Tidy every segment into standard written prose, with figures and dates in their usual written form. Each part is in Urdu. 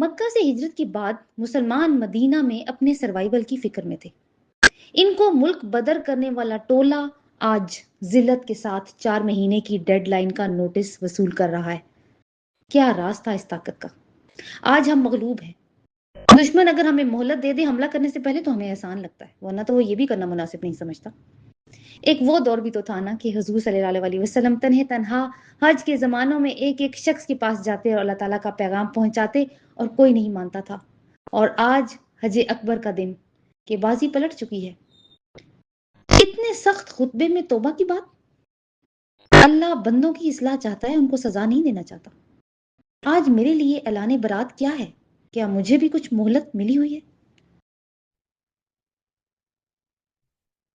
مکہ سے ہجرت کے بعد مسلمان مدینہ میں اپنے سروائیول کی فکر میں تھے۔ ان کو ملک بدر کرنے والا ٹولہ آج ذلت کے ساتھ 4 مہینے کی ڈیڈ لائن کا نوٹس وصول کر رہا ہے۔ کیا راز تھا اس طاقت کا؟ آج ہم مغلوب ہیں۔ دشمن اگر ہمیں مہلت دے دے حملہ کرنے سے پہلے تو ہمیں آسان لگتا ہے، ورنہ تو وہ یہ بھی کرنا مناسب نہیں سمجھتا۔ ایک وہ دور بھی تو تھا نا کہ حضور صلی اللہ علیہ وسلم تنہا حج کے زمانوں میں ایک ایک شخص کے پاس جاتے اور اللہ تعالیٰ کا پیغام پہنچاتے اور کوئی نہیں مانتا تھا۔ اور آج حج اکبر کا دن کہ بازی پلٹ چکی ہے۔ اتنے سخت خطبے میں توبہ کی بات؟ اللہ بندوں کی اصلاح چاہتا ہے، ان کو سزا نہیں دینا چاہتا۔ آج میرے لیے اعلان برات کیا ہے؟ کیا مجھے بھی کچھ مہلت ملی ہوئی ہے؟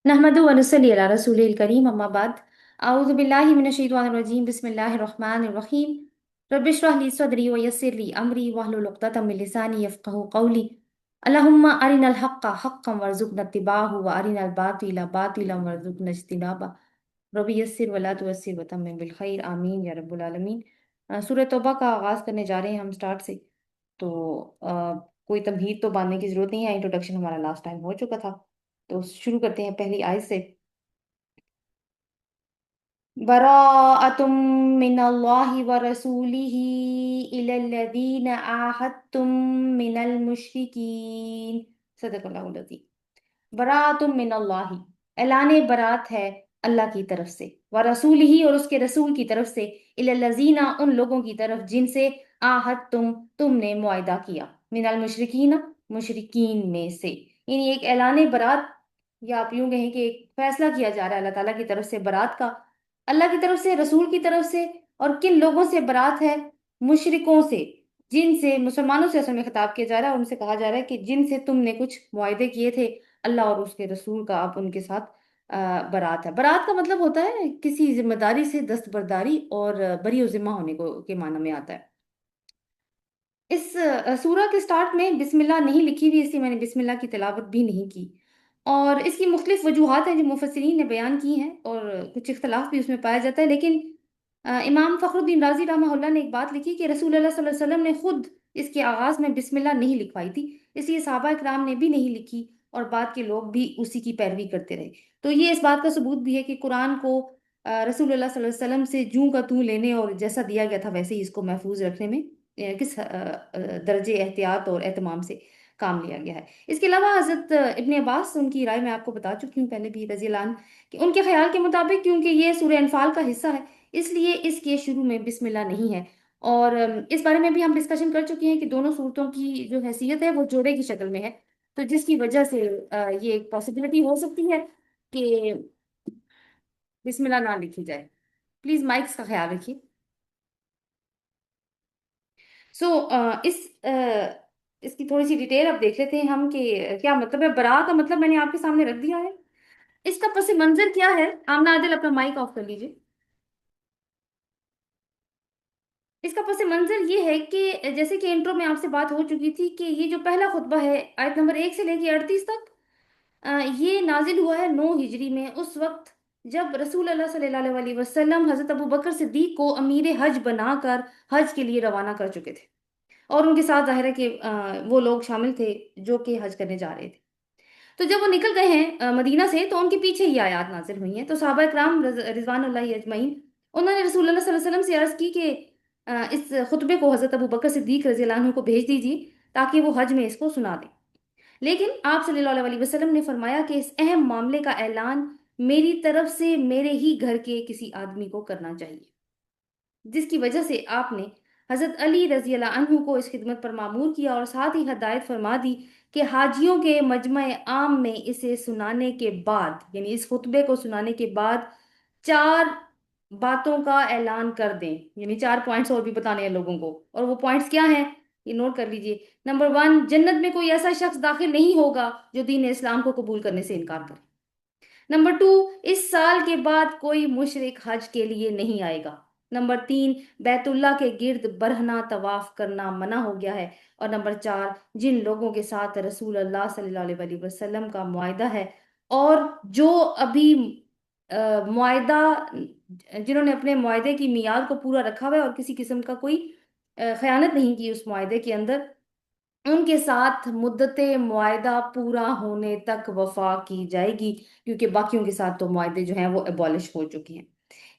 نحمد ونصلی علی رسول الکریم اما بعد اعوذ باللہ من الشیطان الرجیم بسم اللہ الرحمن الرحیم رب اشرح لی صدری ویسر لی امری واحلل عقدۃ من لسانی یفقہوا قولی اللہم ارنا الحق حقا وارزقنا اتباعہ وارنا الباطل باطلا وارزقنا اجتنابہ رب یسر ولا تعسر وتمم بالخیر آمین یا رب العالمین۔ سورہ توبہ کا آغاز کرنے جا رہے ہیں ہم سٹارٹ سے، تو کوئی تمہید تو باندھنے کی ضرورت نہیں ہے، انٹروڈکشن ہمارا لاسٹ ٹائم ہو چکا تھا۔ تو شروع کرتے ہیں پہلی آیت سے۔ براءۃ من اللہ ورسولہ الی الذین عاہدتم من المشرکین، صدق اللہ العظیم۔ براءۃ من اللہ، اعلان برات ہے اللہ کی طرف سے، ورسولہ اور اس کے رسول کی طرف سے، الی الذین ان لوگوں کی طرف جن سے عاہدتم تم نے معاہدہ کیا، من المشرکین مشرکین میں سے، یعنی ایک اعلان برات، یا آپ یوں کہیں کہ ایک فیصلہ کیا جا رہا ہے اللہ تعالیٰ کی طرف سے برات کا، اللہ کی طرف سے، رسول کی طرف سے۔ اور کن لوگوں سے برات ہے؟ مشرکوں سے، جن سے، مسلمانوں سے اصل میں خطاب کیا جا رہا ہے، ان سے کہا جا رہا ہے کہ جن سے تم نے کچھ معاہدے کیے تھے اللہ اور اس کے رسول کا، اب ان کے ساتھ برات ہے۔ برات کا مطلب ہوتا ہے کسی ذمہ داری سے دستبرداری اور بری و ذمہ ہونے کو کے معنی میں آتا ہے۔ اس سورہ کے سٹارٹ میں بسم اللہ نہیں لکھی ہوئی، اس لیے میں نے بسم اللہ کی تلاوت بھی نہیں کی، اور اس کی مختلف وجوہات ہیں جو مفسرین نے بیان کی ہیں، اور کچھ اختلاف بھی اس میں پایا جاتا ہے، لیکن امام فخر الدین رازی رحمہ اللہ نے ایک بات لکھی کہ رسول اللہ صلی اللہ علیہ وسلم نے خود اس کے آغاز میں بسم اللہ نہیں لکھوائی تھی، اس لیے صحابہ اکرام نے بھی نہیں لکھی، اور بعد کے لوگ بھی اسی کی پیروی کرتے رہے۔ تو یہ اس بات کا ثبوت بھی ہے کہ قرآن کو رسول اللہ صلی اللہ علیہ وسلم سے جوں کا توں لینے اور جیسا دیا گیا تھا ویسے ہی اس کو محفوظ رکھنے میں کس درجے احتیاط اور اہتمام سے کام لیا گیا ہے۔ اس کے علاوہ حضرت ابن عباس، ان کی رائے میں آپ کو بتا چکی ہوں پہلے بھی رضی اللہ عنہ، کہ ان کے خیال کے مطابق کیونکہ یہ سورہ انفال کا حصہ ہے اس لیے اس کے شروع میں بسم اللہ نہیں ہے، اور اس بارے میں بھی ہم ڈسکشن کر چکے ہیں کہ دونوں صورتوں کی جو حیثیت ہے وہ جوڑے کی شکل میں ہے، تو جس کی وجہ سے یہ ایک پاسبلٹی ہو سکتی ہے کہ بسم اللہ نہ لکھی جائے۔ پلیز مائکس کا خیال رکھیے۔ سو اس کی تھوڑی سی ڈیٹیل اب دیکھ لیتے ہیں ہم کہ کیا مطلب ہے۔ برا کا مطلب میں نے آپ کے سامنے رکھ دیا ہے۔ اس کا پس منظر کیا ہے؟ آمنہ عادل اپنا مائک آف کر لیجیے۔ اس کا پس منظر یہ ہے کہ جیسے کہ انٹرو میں آپ سے بات ہو چکی تھی کہ یہ جو پہلا خطبہ ہے آیت نمبر 1 سے لے کے 38 تک، یہ نازل ہوا ہے 9 ہجری میں، اس وقت جب رسول اللہ صلی اللہ علیہ وسلم حضرت ابو بکر صدیق کو امیر حج بنا کر حج کے لیے روانہ کر چکے تھے، اور ان کے ساتھ ظاہر ہے کہ وہ لوگ شامل تھے جو کہ حج کرنے جا رہے تھے۔ تو جب وہ نکل گئے ہیں مدینہ سے تو ان کے پیچھے یہ آیات نازل ہوئی ہیں، تو صحابہ اکرام رضوان اللہ اجمعین انہوں نے رسول اللہ صلی اللہ علیہ وسلم سے عرض کی کہ اس خطبے کو حضرت ابو بکر صدیق رضی اللہ عنہ کو بھیج دیجیے تاکہ وہ حج میں اس کو سنا دیں، لیکن آپ صلی اللہ علیہ وسلم نے فرمایا کہ اس اہم معاملے کا اعلان میری طرف سے میرے ہی گھر کے کسی آدمی کو کرنا چاہیے، جس کی وجہ سے آپ نے حضرت علی رضی اللہ عنہ کو اس خدمت پر معمور کیا، اور ساتھ ہی ہدایت فرما دی کہ حاجیوں کے مجمع عام میں اسے سنانے کے بعد، یعنی اس خطبے کو سنانے کے بعد 4 باتوں کا اعلان کر دیں، یعنی 4 پوائنٹس اور بھی بتانے ہیں لوگوں کو، اور وہ پوائنٹس کیا ہیں یہ نوٹ کر لیجئے۔ نمبر 1، جنت میں کوئی ایسا شخص داخل نہیں ہوگا جو دین اسلام کو قبول کرنے سے انکار کرے۔ نمبر 2، اس سال کے بعد کوئی مشرک حج کے لیے نہیں آئے گا۔ نمبر 3، بیت اللہ کے گرد برہنہ طواف کرنا منع ہو گیا ہے۔ اور نمبر 4، جن لوگوں کے ساتھ رسول اللہ صلی اللہ علیہ وسلم کا معاہدہ ہے اور جو ابھی معاہدہ، جنہوں نے اپنے معاہدے کی میعاد کو پورا رکھا ہوا ہے اور کسی قسم کا کوئی خیانت نہیں کی اس معاہدے کے اندر، ان کے ساتھ مدت معاہدہ پورا ہونے تک وفا کی جائے گی، کیونکہ باقیوں کے ساتھ تو معاہدے جو ہیں وہ ابالش ہو چکے ہیں۔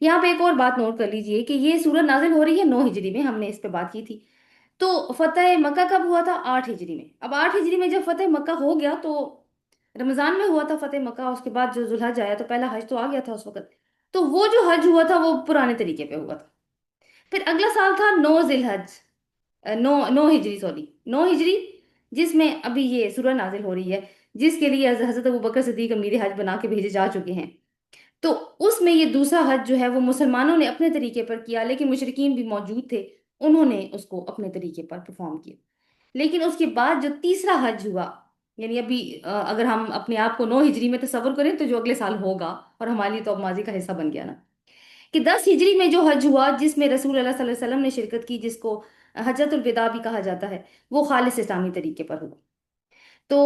یہاں پہ ایک اور بات نوٹ کر لیجئے کہ یہ سورت نازل ہو رہی ہے 9 ہجری میں، ہم نے اس پہ بات کی تھی۔ تو فتح مکہ کب ہوا تھا؟ 8 ہجری میں۔ اب 8 ہجری میں جب فتح مکہ ہو گیا تو رمضان میں ہوا تھا فتح مکہ، اس کے بعد جو ذوالحج آیا تو پہلا حج تو آ گیا تھا اس وقت، تو وہ جو حج ہوا تھا وہ پرانے طریقے پہ ہوا تھا۔ پھر اگلا سال تھا 9 ذی الحج، 9 ہجری، سوری 9 ہجری، جس میں ابھی یہ سورہ نازل ہو رہی ہے، جس کے لیے حضرت ابوبکر صدیق امیر حج بنا کے بھیجے جا چکے ہیں۔ تو اس میں یہ دوسرا حج جو ہے وہ مسلمانوں نے اپنے طریقے پر کیا، لیکن مشرکین بھی موجود تھے، انہوں نے اس کو اپنے طریقے پر پرفارم کیا۔ لیکن اس کے بعد جو تیسرا حج ہوا، یعنی ابھی اگر ہم اپنے آپ کو 9 ہجری میں تصور کریں تو جو اگلے سال ہوگا، اور ہمارے لیے تو اب ماضی کا حصہ بن گیا نا، کہ 10 ہجری میں جو حج ہوا جس میں رسول اللہ صلی اللہ علیہ وسلم نے شرکت کی، جس کو حجۃ الوداع بھی کہا جاتا ہے، وہ خالص اسلامی طریقے پر ہوا۔ تو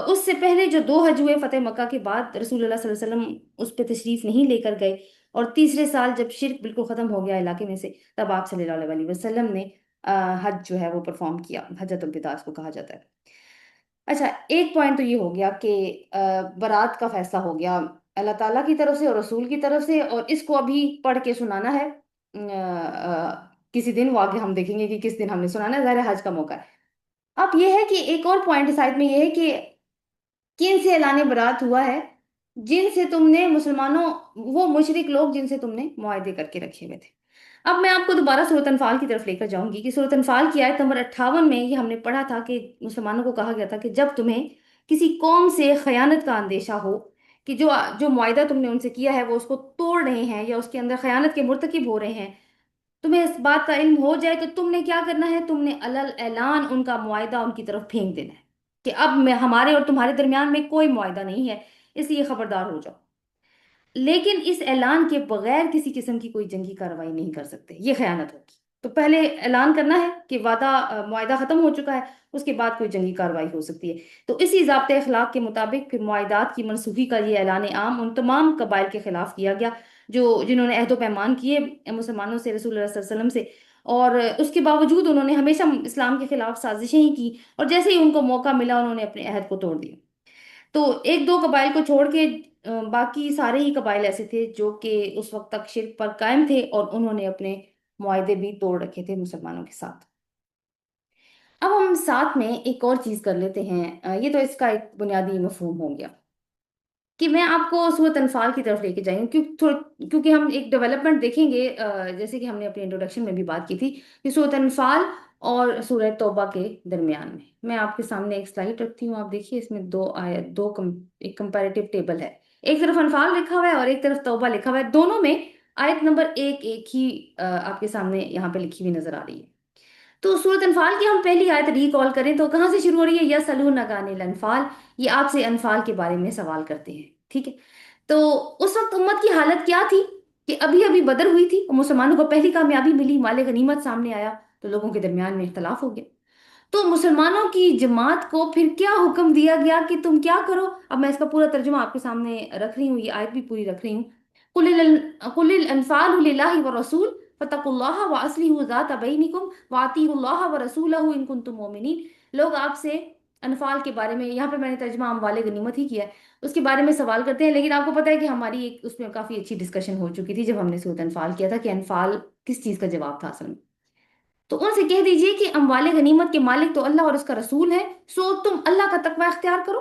اس سے پہلے جو 2 حج ہوئے فتح مکہ کے بعد، رسول اللہ صلی اللہ علیہ وسلم اس پہ تشریف نہیں لے کر گئے، اور تیسرے سال جب شرک بالکل ختم ہو گیا علاقے میں سے، تب آپ صلی اللہ علیہ وسلم نے حج جو ہے وہ پرفارم کیا، حجۃ الوداع اس کو کہا جاتا ہے۔ اچھا، ایک پوائنٹ تو یہ ہو گیا کہ برات کا فیصلہ ہو گیا اللہ تعالیٰ کی طرف سے اور رسول کی طرف سے، اور اس کو ابھی پڑھ کے سنانا ہے کسی دن، وہ آگے ہم دیکھیں گے کہ کس دن ہم نے سنانا ہے، ظاہر ہے حج کا موقع ہے۔ اب یہ ہے کہ ایک اور پوائنٹ سائڈ میں یہ ہے کہ کن سے اعلان برات ہوا ہے؟ جن سے تم نے مسلمانوں، وہ مشرک لوگ جن سے تم نے معاہدے کر کے رکھے ہوئے تھے۔ اب میں آپ کو دوبارہ سورۃ انفال کی طرف لے کر جاؤں گی کہ سورۃ انفال کی آیت نمبر 58 میں یہ ہم نے پڑھا تھا کہ مسلمانوں کو کہا گیا تھا کہ جب تمہیں کسی قوم سے خیانت کا اندیشہ ہو، کہ جو جو معاہدہ تم نے ان سے کیا ہے وہ اس کو توڑ رہے ہیں یا اس کے اندر خیانت کے مرتکب ہو رہے ہیں، تمہیں اس بات کا علم ہو جائے تو تم نے کیا کرنا ہے؟ تم نے علل اعلان ان کا معاہدہ ان کی طرف پھینک دینا ہے کہ اب میں ہمارے اور تمہارے درمیان میں کوئی معاہدہ نہیں ہے، اس لیے خبردار ہو جاؤ۔ لیکن اس اعلان کے بغیر کسی قسم کی کوئی جنگی کارروائی نہیں کر سکتے، یہ خیانت ہوگی۔ تو پہلے اعلان کرنا ہے کہ وعدہ معاہدہ ختم ہو چکا ہے، اس کے بعد کوئی جنگی کارروائی ہو سکتی ہے۔ تو اسی ضابطۂ اخلاق کے مطابق پھر معاہدات کی منسوخی کا یہ اعلان عام ان تمام قبائل کے خلاف کیا گیا جو جنہوں نے عہد و پیمان کیے مسلمانوں سے، رسول اللہ صلی اللہ علیہ وسلم سے، اور اس کے باوجود انہوں نے ہمیشہ اسلام کے خلاف سازشیں ہی کی، اور جیسے ہی ان کو موقع ملا انہوں نے اپنے عہد کو توڑ دیا۔ تو ایک دو قبائل کو چھوڑ کے باقی سارے ہی قبائل ایسے تھے جو کہ اس وقت تک شرک پر قائم تھے، اور انہوں نے اپنے معاہدے بھی توڑ رکھے تھے مسلمانوں کے ساتھ۔ اب ہم ساتھ میں ایک اور چیز کر لیتے ہیں، یہ تو اس کا ایک بنیادی مفہوم ہو گیا کہ میں آپ کو سورۃ انفال کی طرف لے کے جائیں گی، کیونکہ ہم ایک ڈیولپمنٹ دیکھیں گے، جیسے کہ ہم نے اپنے انٹروڈکشن میں بھی بات کی تھی کہ سورۃ انفال اور سورہ توبہ کے درمیان میں آپ کے سامنے ایک سلائڈ رکھتی ہوں، آپ دیکھیے اس میں دو آیت، ایک کمپیریٹیو ٹیبل ہے، ایک طرف انفال لکھا ہوا ہے اور ایک طرف توبہ لکھا ہوا ہے، دونوں میں آیت نمبر ایک ہی آپ کے سامنے یہاں پہ لکھی ہوئی نظر آ رہی ہے۔ تو سورۃ انفال کی ہم پہلی آیت ریکال کریں تو کہاں سے شروع ہو رہی ہے؟ یسألونک عن الانفال، یہ آپ سے انفال کے بارے میں سوال کرتے ہیں، ٹھیک ہے؟ تو اس وقت امت کی حالت کیا تھی کہ ابھی ابھی بدر ہوئی تھی اور مسلمانوں کو پہلی کامیابی ملی، مال غنیمت سامنے آیا، تو لوگوں کے درمیان میں اختلاف ہو گیا۔ تو مسلمانوں کی جماعت کو پھر کیا حکم دیا گیا کہ تم کیا کرو؟ اب میں اس کا پورا ترجمہ آپ کے سامنے رکھ رہی ہوں، یہ آیت بھی پوری رکھ رہی ہوں۔ قل الانفال للہ والرسول فاتقوا اللہ واصلحوا ذات بینکم واطیعوا اللہ ورسولہ ان کنتم مؤمنین۔ لوگ آپ سے انفال کے بارے میں، یہاں پہ میں نے ترجمہ اموال غنیمت ہی کیا ہے، اس کے بارے میں سوال کرتے ہیں، لیکن آپ کو پتہ ہے کہ ہماری ایک اس میں کافی اچھی ڈسکشن ہو چکی تھی جب ہم نے سورۃ انفال کیا تھا کہ انفال کس چیز کا جواب تھا اصل میں۔ تو ان سے کہہ دیجئے کہ اموال غنیمت کے مالک تو اللہ اور اس کا رسول ہے، سو تم اللہ کا تقوی اختیار کرو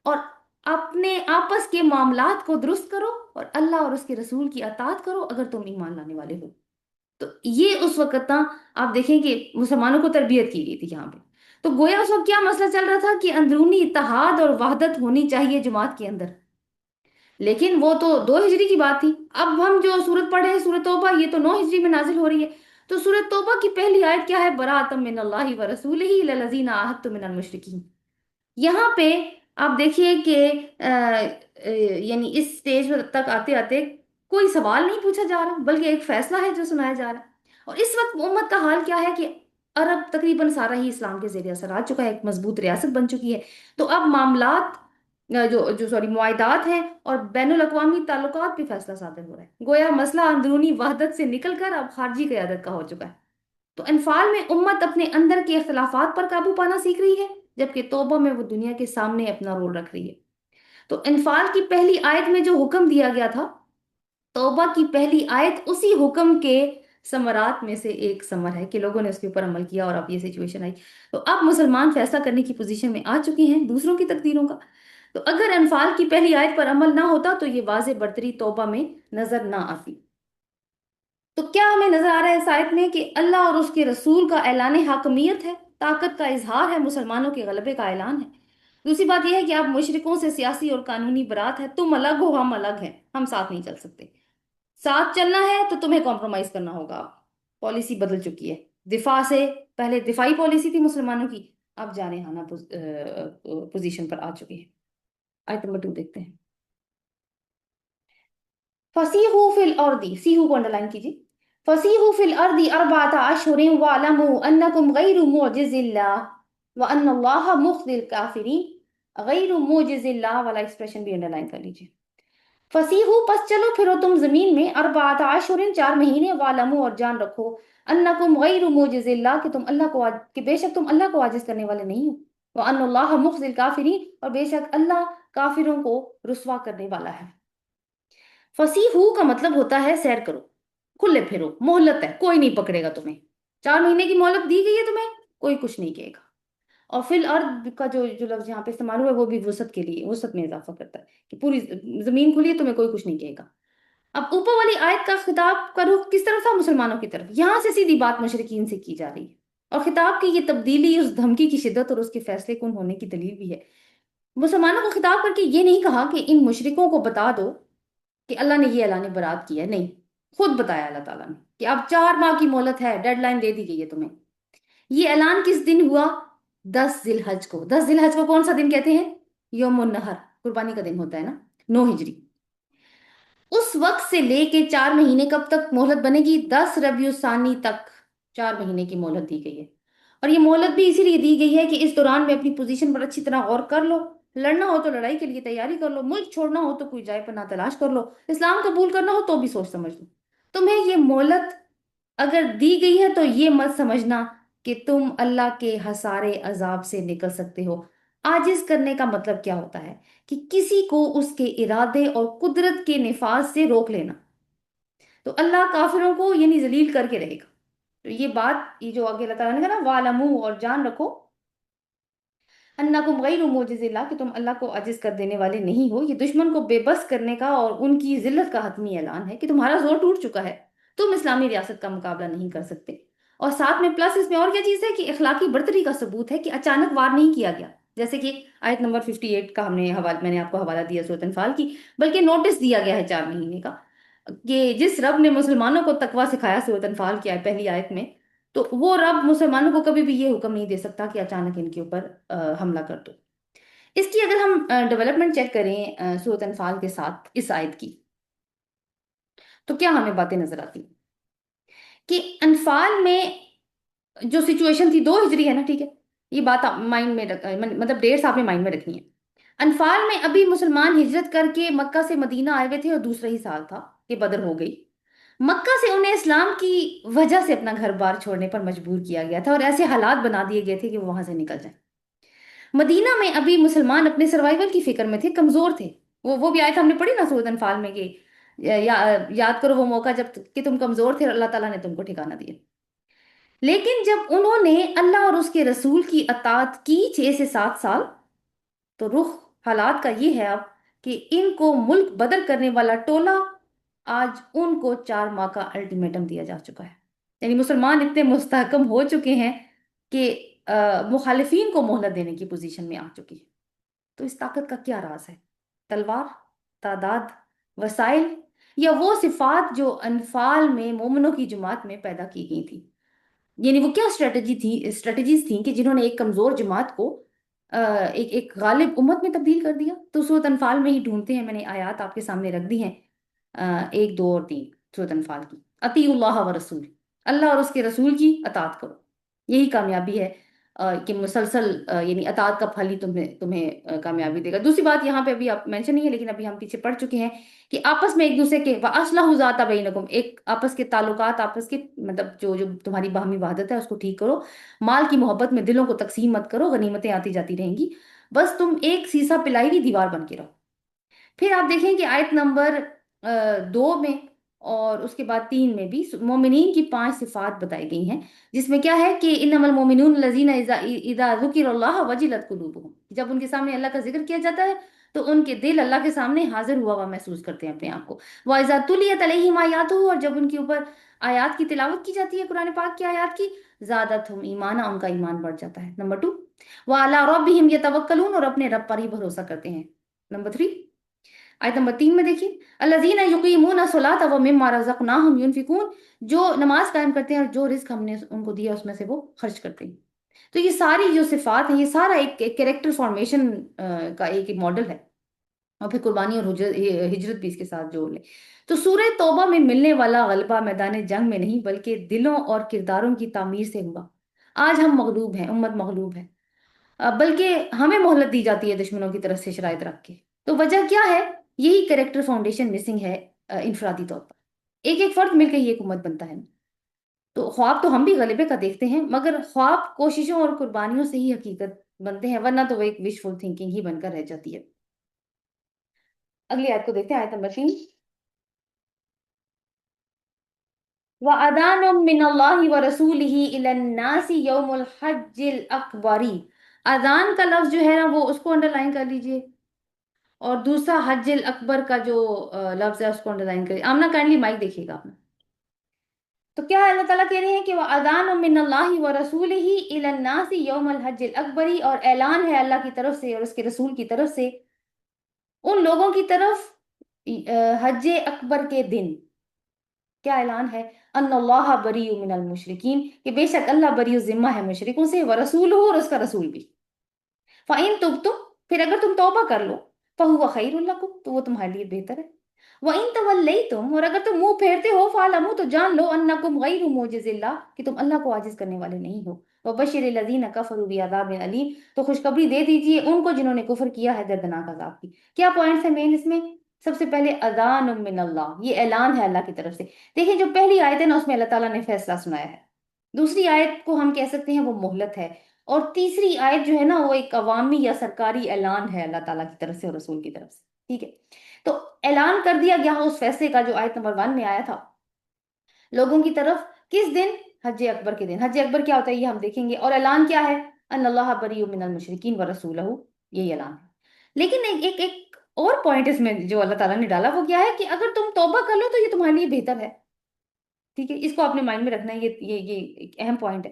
اور اپنے آپس کے معاملات کو درست کرو اور اللہ اور اس کے رسول کی اطاعت کرو اگر تم ایمان لانے والے ہو۔ تو یہ اس وقت تھا، آپ دیکھیں کہ مسلمانوں کو تربیت کی گئی تھی یہاں پہ۔ تو گویا اس وقت کیا مسئلہ چل رہا تھا کہ اندرونی اتحاد اور وحدت ہونی چاہیے جماعت کے اندر، لیکن وہ تو 2 ہجری کی بات تھی۔ اب ہم جو سورت پڑھ رہے ہیں سورت توبہ، یہ تو 9 ہجری میں نازل ہو رہی ہے۔ تو سورت توبہ کی پہلی آیت کیا ہے؟ براءۃ من اللہ ورسولہ الی الذین عاہدتم من المشرکین۔ یہاں پہ آپ دیکھیے کہ یعنی اس سٹیج تک آتے آتے کوئی سوال نہیں پوچھا جا رہا بلکہ ایک فیصلہ ہے جو سنایا جا رہا ہے۔ اور اس وقت امت کا حال کیا ہے کہ عرب تقریباً سارا ہی اسلام کے زیر اثر آ چکا ہے، ایک مضبوط ریاست بن چکی ہے۔ تو اب معاملات جو جو سوری معاہدات ہیں اور بین الاقوامی تعلقات پہ فیصلہ صادر ہو رہا ہے، گویا مسئلہ اندرونی وحدت سے نکل کر اب خارجی قیادت کا ہو چکا ہے۔ تو انفال میں امت اپنے اندر کے اختلافات پر قابو پانا سیکھ رہی ہے، جبکہ توبہ میں وہ دنیا کے سامنے اپنا رول رکھ رہی ہے۔ تو انفال کی پہلی آیت میں جو حکم دیا گیا تھا، توبہ کی پہلی آیت اسی حکم کے ثمرات میں سے ایک ثمر ہے کہ لوگوں نے اس کے اوپر عمل کیا اور اب یہ سچویشن آئی۔ تو اب مسلمان فیصلہ کرنے کی پوزیشن میں آ چکے ہیں دوسروں کی تقدیروں کا۔ تو اگر انفال کی پہلی آیت پر عمل نہ ہوتا تو یہ واضح برتری توبہ میں نظر نہ آتی۔ تو کیا ہمیں نظر آ رہا ہے اس آیت میں کہ اللہ اور اس کے رسول کا اعلان حاکمیت ہے، طاقت کا اظہار ہے، مسلمانوں کے غلبے کا اعلان ہے۔ دوسری بات یہ ہے کہ آپ مشرکوں سے سیاسی اور قانونی برات ہے، تم الگ ہو ہم الگ ہیں، ہم ساتھ نہیں چل سکتے۔ ساتھ چلنا ہے تو تمہیں کمپرومائز کرنا ہوگا۔ پالیسی بدل چکی ہے، دفاع سے پہلے دفاعی پالیسی تھی مسلمانوں کی، اب جانے ہانا پوزیشن پر آ چکی ہے۔ آیت نمبر 2 دیکھتے ہیں۔ فَسِیحُوا فِی الْأَرْضِ، سیحو کو انڈرلائن کیجیے۔ فَسِیحُوا فِی الْأَرْضِ أَرْبَعَةَ أَشْهُرٍ وَاعْلَمُوا أَنَّکُمْ غَیْرُ مُعْجِزِ اللَّهِ وَأَنَّ اللَّهَ مُخْزِی الْکَافِرِینَ۔ غیر معجز اللہ والا ایکسپریشن بھی انڈرلائن کر لیجیے۔ فسیحو پس چلو پھرو تم زمین میں، اربعۃ اشہر 4 مہینے، وعلموا اور جان رکھو، انکم غیر معجز اللہ کہ تم اللہ کو کہ بے شک تم اللہ کو عاجز کرنے والے نہیں ہو، وان اللہ مخزی الکافرین اور بے شک اللہ کافروں کو رسوا کرنے والا ہے۔ فسیحو کا مطلب ہوتا ہے سیر کرو، کھلے پھرو، مہلت ہے، کوئی نہیں پکڑے گا تمہیں، 4 مہینے کی مہلت دی گئی ہے تمہیں، کوئی کچھ نہیں کہے گا۔ اور فی الارض کا جو لفظ یہاں پہ استعمال ہوا ہے وہ بھی وسعت کے لیے، وسعت میں اضافہ کرتا ہے کہ پوری زمین کھلی ہے، تمہیں کوئی کچھ نہیں کہے گا۔ اب اوپر والی آیت کا خطاب کا رخ کس طرف تھا؟ مسلمانوں کی طرف۔ یہاں سے سیدھی بات مشرکین سے کی جا رہی ہے، اور خطاب کی یہ تبدیلی اس دھمکی کی شدت اور اس کے فیصلے کن ہونے کی دلیل بھی ہے۔ مسلمانوں کو خطاب کر کے یہ نہیں کہا کہ ان مشرکوں کو بتا دو کہ اللہ نے یہ اعلان برات کیا ہے، نہیں، خود بتایا اللہ تعالیٰ نے کہ اب 4 ماہ کی مہلت ہے، ڈیڈ لائن دے دی گئی ہے تمہیں۔ یہ اعلان کس دن ہوا؟ 10 ذی الحج کو۔ 10 ذی الحج کو کون سا دن کہتے ہیں؟ یوم النحر، قربانی کا دن ہوتا ہے نا، 9 ہجری۔ اس وقت سے لے کے 4 مہینے کب تک مہلت بنے گی؟ 10 ربیع الثانی تک 4 مہینے کی مہلت دی گئی ہے۔ اور یہ مہلت بھی اسی لیے دی گئی ہے کہ اس دوران میں اپنی پوزیشن پر اچھی طرح غور کر لو، لڑنا ہو تو لڑائی کے لیے تیاری کر لو، ملک چھوڑنا ہو تو کوئی جائے پناہ تلاش کر لو، اسلام قبول کرنا ہو تو بھی سوچ سمجھ لو۔ تمہیں یہ مہلت اگر دی گئی ہے تو یہ مت سمجھنا کہ تم اللہ کے حصار عذاب سے نکل سکتے ہو۔ عاجز کرنے کا مطلب کیا ہوتا ہے؟ کہ کسی کو اس کے ارادے اور قدرت کے نفاذ سے روک لینا۔ تو اللہ کافروں کو یعنی ذلیل کر کے رہے گا۔ تو یہ بات، یہ جو آگے اللہ تعالیٰ نے کہا نا، وَاعْلَمُوا اور جان رکھو، انکم غیر معجز اللہ کہ تم اللہ کو عاجز کر دینے والے نہیں ہو۔ یہ دشمن کو بے بس کرنے کا اور ان کی ذلت کا حتمی اعلان ہے کہ تمہارا زور ٹوٹ چکا ہے، تم اسلامی ریاست کا مقابلہ نہیں کر سکتے۔ اور ساتھ میں پلس اس میں اور کیا چیز ہے کہ اخلاقی برتری کا ثبوت ہے کہ اچانک وار نہیں کیا گیا، جیسے کہ آیت نمبر 58 کا میں نے آپ کو حوالہ دیا سورۃ انفال کی، بلکہ نوٹس دیا گیا ہے 4 مہینے کا، کہ جس رب نے مسلمانوں کو تقوی سکھایا سورۃ انفال کی پہلی آیت میں، تو وہ رب مسلمانوں کو کبھی بھی یہ حکم نہیں دے سکتا کہ اچانک ان کے اوپر حملہ کر دو۔ اس کی اگر ہم ڈیولپمنٹ چیک کریں سورۃ انفال کے ساتھ اس آیت کی، تو کیا ہمیں باتیں نظر آتی ہیں کہ انفال میں جو سچویشن تھی، 2 ہجری ہے نا، ٹھیک ہے، یہ بات مائنڈ میں مطلب ڈیٹس آپ نے مائنڈ میں رکھنی ہے۔ انفال میں ابھی مسلمان ہجرت کر کے مکہ سے مدینہ آئے ہوئے تھے اور دوسرا ہی سال تھا کہ بدر ہو گئی۔ مکہ سے انہیں اسلام کی وجہ سے اپنا گھر بار چھوڑنے پر مجبور کیا گیا تھا اور ایسے حالات بنا دیے گئے تھے کہ وہ وہاں سے نکل جائیں۔ مدینہ میں ابھی مسلمان اپنے سروائیول کی فکر میں تھے، کمزور تھے۔ وہ بھی آیت ہم نے پڑھی نا سورۃ انفال میں کہ یاد کرو وہ موقع جب کہ تم کمزور تھے اور اللہ تعالیٰ نے تم کو ٹھکانہ دیا۔ لیکن جب انہوں نے اللہ اور اس کے رسول کی اطاعت کی 6 سے 7 سال، تو رخ حالات کا یہ ہے اب کہ ان کو ملک بدر کرنے والا ٹولہ آج ان کو 4 ماہ کا الٹیمیٹم دیا جا چکا ہے۔ یعنی مسلمان اتنے مستحکم ہو چکے ہیں کہ مخالفین کو مہلت دینے کی پوزیشن میں آ چکی ہے۔ تو اس طاقت کا کیا راز ہے؟ تلوار، تعداد، وسائل، یا وہ صفات جو انفال میں مومنوں کی جماعت میں پیدا کی گئی تھی؟ یعنی وہ کیا اسٹریٹجیز تھیں کہ جنہوں نے ایک کمزور جماعت کو ایک غالب امت میں تبدیل کر دیا؟ تو سورۃ انفال میں ہی ڈھونڈتے ہیں، میں نے آیات آپ کے سامنے رکھ دی ہیں 1، 2 اور 3 سورۃ انفال کی۔ اطیعوا اللہ و رسول، اللہ اور اس کے رسول کی اطاعت کرو، یہی کامیابی ہے۔ کہ مسلسل یعنی اطاعت کا پھل ہی تمہیں تمہیں کامیابی دے گا۔ دوسری بات یہاں پہ ابھی آپ مینشن نہیں ہے لیکن ابھی ہم پیچھے پڑھ چکے ہیں کہ آپس میں ایک دوسرے کے وَأَصْلَحُ ذَاتَ بَيْنَكُمْ، ایک آپس کے تعلقات، آپس کے مطلب جو جو تمہاری باہمی وحدت ہے اس کو ٹھیک کرو، مال کی محبت میں دلوں کو تقسیم مت کرو، غنیمتیں آتی جاتی رہیں گی، بس تم ایک سیسا پلائی ہوئی دیوار بن کے رہو۔ پھر آپ دیکھیں کہ آیت نمبر 2 میں اور اس کے بعد 3 میں بھی مومنین کی 5 صفات بتائی گئی ہیں، جس میں کیا ہے کہ انما المومنون الذین اذا ذکر اللہ وجلت قلوبہم، جب ان کے سامنے اللہ کا ذکر کیا جاتا ہے تو ان کے دل اللہ کے سامنے حاضر ہوا ہوا محسوس کرتے ہیں اپنے آپ کو۔ وَإِذَا تُلِيَتْ عَلَيْهِمْ آیاتہ، اور جب ان کے اوپر آیات کی تلاوت کی جاتی ہے قرآن پاک کی آیات کی، زادتہم ایمانا، ان کا ایمان بڑھ جاتا ہے۔ نمبر 2، وَعَلَىٰ رَبِّهِمْ يَتَوَكَّلُونَ، اور اپنے رب پر ہی بھروسہ کرتے ہیں۔ نمبر 3، آیت نمبر 3 میں دیکھیے، الذین یقیمون الصلاۃ ومما رزقناہم ینفقون، جو نماز قائم کرتے ہیں اور جو رزق ہم نے ان کو دیا اس میں سے وہ خرچ کرتے ہیں۔ تو یہ ساری جو صفات ہیں یہ سارا ایک کریکٹر فارمیشن کا ایک ماڈل ہے، اور پھر قربانی اور ہجرت بھی اس کے ساتھ جوڑ لیں تو سورہ توبہ میں ملنے والا غلبہ میدان جنگ میں نہیں بلکہ دلوں اور کرداروں کی تعمیر سے ہوا۔ آج ہم مغلوب ہیں، امت مغلوب ہے، بلکہ ہمیں مہلت دی جاتی ہے دشمنوں کی طرف سے شرائط رکھ کے۔ تو وجہ کیا ہے؟ یہی کریکٹر فاؤنڈیشن مسنگ ہے انفرادی طور پر۔ ایک ایک فرد مل کے یہ حکومت بنتا ہے۔ تو خواب تو ہم بھی غلبے کا دیکھتے ہیں، مگر خواب کوششوں اور قربانیوں سے ہی حقیقت بنتے ہیں، ورنہ تو وہ ایک وشفل تھنکنگ ہی بن کر رہ جاتی ہے۔ اگلی آیت کو دیکھتے ہیں، آیت نمبر 3، وَأَذَانٌ مِّنَ اللَّهِ وَرَسُولِهِ إِلَى النَّاسِ يَوْمُ الْحَجِّ الْأَكْبَرِ، اذان کا لفظ جو ہے نا وہ اس کو انڈر لائن کر لیجئے، اور دوسرا حج الاکبر کا جو لفظ ہے اس کو انڈر لائن کریے۔ آمنہ کائنڈلی مائک دیکھیے گا اپنا۔ تو کیا اللہ تعالیٰ کہہ رہے ہیں کہ وَأَذَانٌ مِّنَ اللَّهِ وَرَسُولِهِ إِلَى النَّاسِ يَوْمَ الْحَجِّ الْأَكْبَرِ، اور اعلان ہے اللہ کی طرف سے اور اس کے رسول کی طرف سے ان لوگوں کی طرف حج اکبر کے دن۔ کیا اعلان ہے؟ ان اللہ بریء من المشرکین، کہ بے شک اللہ بریء ذمہ ہے مشرکوں سے، ورسولہ، اور اس کا رسول بھی۔ فَإِن تُبْتُمْ، پھر اگر تم توبہ کر لو، فَهُوَ خَيْرٌ لَكُمْ، تو وہ تمہارے لیے بہتر ہے۔ وَإِن تَوَلَّيْتُمْ، اور اگر تم منہ پھیرتے ہو، فَاعْلَمُوا، تو جان لو، أَنَّكُمْ غَيْرُ مُعْجِزِ اللَّهِ، کہ تم اللہ کو عاجز کرنے والے نہیں ہو۔ وَبَشِّرِ الَّذِينَ كَفَرُوا بِعَذَابٍ أَلِيمٍ، تو خوشخبری دے دیجئے ان کو جنہوں نے کفر کیا ہے دردناک عذاب کی۔ کیا پوائنٹس ہیں مین اس میں؟ سب سے پہلے اذان من اللہ، یہ اعلان ہے اللہ کی طرف سے۔ دیکھیں جو پہلی آیت ہے نا اس میں اللہ تعالیٰ نے فیصلہ سنایا ہے، دوسری آیت کو ہم کہہ سکتے ہیں وہ مہلت ہے، اور تیسری آیت جو ہے نا وہ ایک عوامی یا سرکاری اعلان ہے اللہ تعالیٰ کی طرف سے اور رسول کی طرف سے۔ ٹھیک ہے، تو اعلان کر دیا گیا اس فیصلے کا جو آیت نمبر 1 میں آیا تھا لوگوں کی طرف، کس دن؟ حج اکبر کے دن۔ حج اکبر کیا ہوتا ہے یہ ہم دیکھیں گے، اور اعلان کیا ہے؟ ان اللہ بریء من المشرکین ورسولہ، یہی اعلان ہے۔ لیکن ایک اور پوائنٹ اس میں جو اللہ تعالیٰ نے ڈالا وہ کیا ہے کہ اگر تم توبہ کر لو تو یہ تمہارے لیے بہتر ہے۔ ٹھیک ہے، اس کو اپنے مائنڈ میں رکھنا ہے، یہ ایک اہم پوائنٹ ہے۔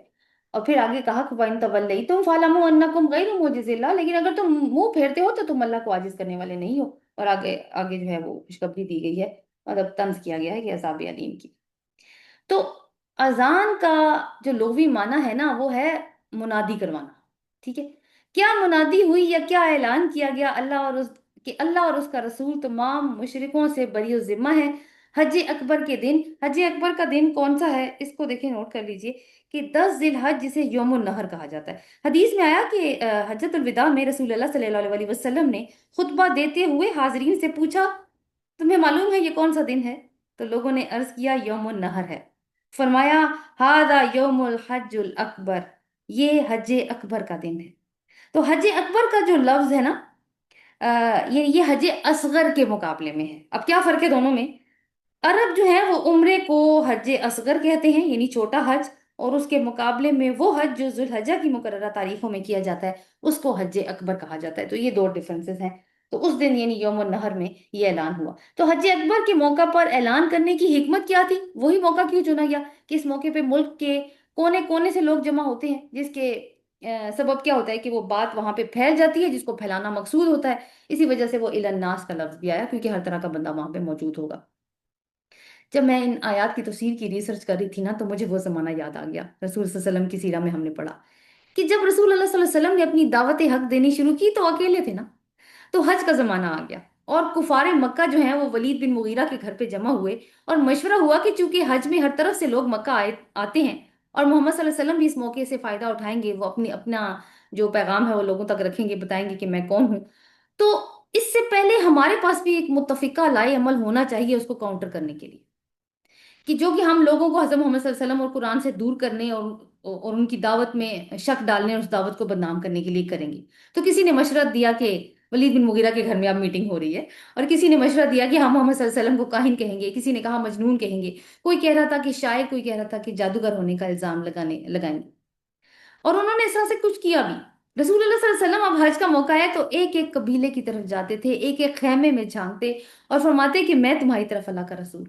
اور پھر آگے کہا کہ وَإِن تَوَلَّيْتُمْ فَاعْلَمُوا أَنَّكُمْ غَيْرُ مُعْجِزِ اللَّهِ، لیکن اگر تم منہ پھیرتے ہو تو تم اللہ کو عاجز کرنے والے نہیں ہو۔ اور آگے آگے جو ہے وہ خوشخبری دی گئی ہے، مطلب طنز کیا گیا ہے کہ عذاب علیم کی۔ تو اذان کا جو لغوی معنی ہے نا وہ ہے منادی کروانا۔ ٹھیک ہے، کیا منادی ہوئی یا کیا اعلان کیا گیا کہ اللہ اور اس کا رسول تمام مشرکوں سے بری ذمہ ہے حج اکبر کے دن۔ حج اکبر کا دن کون سا ہے اس کو دیکھیں، نوٹ کر لیجئے کہ 10 ذی الحج، جسے یوم النحر کہا جاتا ہے۔ حدیث میں آیا کہ حجۃ الوداع میں رسول اللہ صلی اللہ علیہ وسلم نے خطبہ دیتے ہوئے حاضرین سے پوچھا تمہیں معلوم ہے یہ کون سا دن ہے؟ تو لوگوں نے عرض کیا یوم النحر ہے۔ فرمایا ھذا یوم الحج الاکبر، یہ حج اکبر کا دن ہے۔ تو حج اکبر کا جو لفظ ہے نا یہ حج اصغر کے مقابلے میں ہے۔ اب کیا فرق ہے دونوں میں؟ عرب جو ہے وہ عمرے کو حج اصغر کہتے ہیں، یعنی چھوٹا حج، اور اس کے مقابلے میں وہ حج جو ذوالحجہ کی مقررہ تاریخوں میں کیا جاتا ہے اس کو حج اکبر کہا جاتا ہے۔ تو یہ دو ڈیفرنسز ہیں۔ تو اس دن یعنی یوم النحر میں یہ اعلان ہوا۔ تو حج اکبر کے موقع پر اعلان کرنے کی حکمت کیا تھی؟ وہی موقع کیوں چنا گیا کہ اس موقع پہ ملک کے کونے کونے سے لوگ جمع ہوتے ہیں، جس کے سبب کیا ہوتا ہے کہ وہ بات وہاں پہ پھیل جاتی ہے جس کو پھیلانا مقصود ہوتا ہے۔ اسی وجہ سے وہ الی الناس کا لفظ بھی آیا، کیونکہ ہر طرح کا بندہ وہاں پہ موجود ہوگا۔ جب میں ان آیات کی تفسیر کی ریسرچ کر رہی تھی نا تو مجھے وہ زمانہ یاد آ گیا، رسول صلی اللہ علیہ وسلم کی سیرہ میں ہم نے پڑھا کہ جب رسول اللہ صلی اللہ علیہ وسلم نے اپنی دعوت حق دینی شروع کی تو اکیلے تھے نا، تو حج کا زمانہ آ گیا اور کفار مکہ جو ہیں وہ ولید بن مغیرہ کے گھر پہ جمع ہوئے، اور مشورہ ہوا کہ چونکہ حج میں ہر طرف سے لوگ مکہ آتے ہیں اور محمد صلی اللہ علیہ وسلم بھی اس موقع سے فائدہ اٹھائیں گے، وہ اپنا جو پیغام ہے وہ لوگوں تک رکھیں گے، بتائیں گے کہ میں کون ہوں۔ تو اس سے پہلے ہمارے پاس بھی ایک متفقہ لائے عمل ہونا چاہیے اس کو کاؤنٹر کرنے کے لیے، کہ جو کہ ہم لوگوں کو حضرت محمد صلی اللہ علیہ وسلم اور قرآن سے دور کرنے اور ان کی دعوت میں شک ڈالنے اور اس دعوت کو بدنام کرنے کے لیے کریں گے۔ تو کسی نے مشورہ دیا کہ ولید بن مغیرہ کے گھر میں اب میٹنگ ہو رہی ہے، اور کسی نے مشورہ دیا کہ ہم محمد صلی اللہ علیہ وسلم کو کاہن کہیں گے، کسی نے کہا مجنون کہیں گے، کوئی کہہ رہا تھا کہ شاعر، کوئی کہہ رہا تھا کہ جادوگر ہونے کا الزام لگائیں گے، اور انہوں نے اس طرح سے کچھ کیا بھی۔ رسول اللہ صلی اللہ علیہ وسلم اب حج کا موقع ہے تو ایک ایک قبیلے کی طرف جاتے تھے، ایک ایک خیمے میں جھانکتے اور فرماتے کہ میں تمہاری طرف اللہ کا رسول،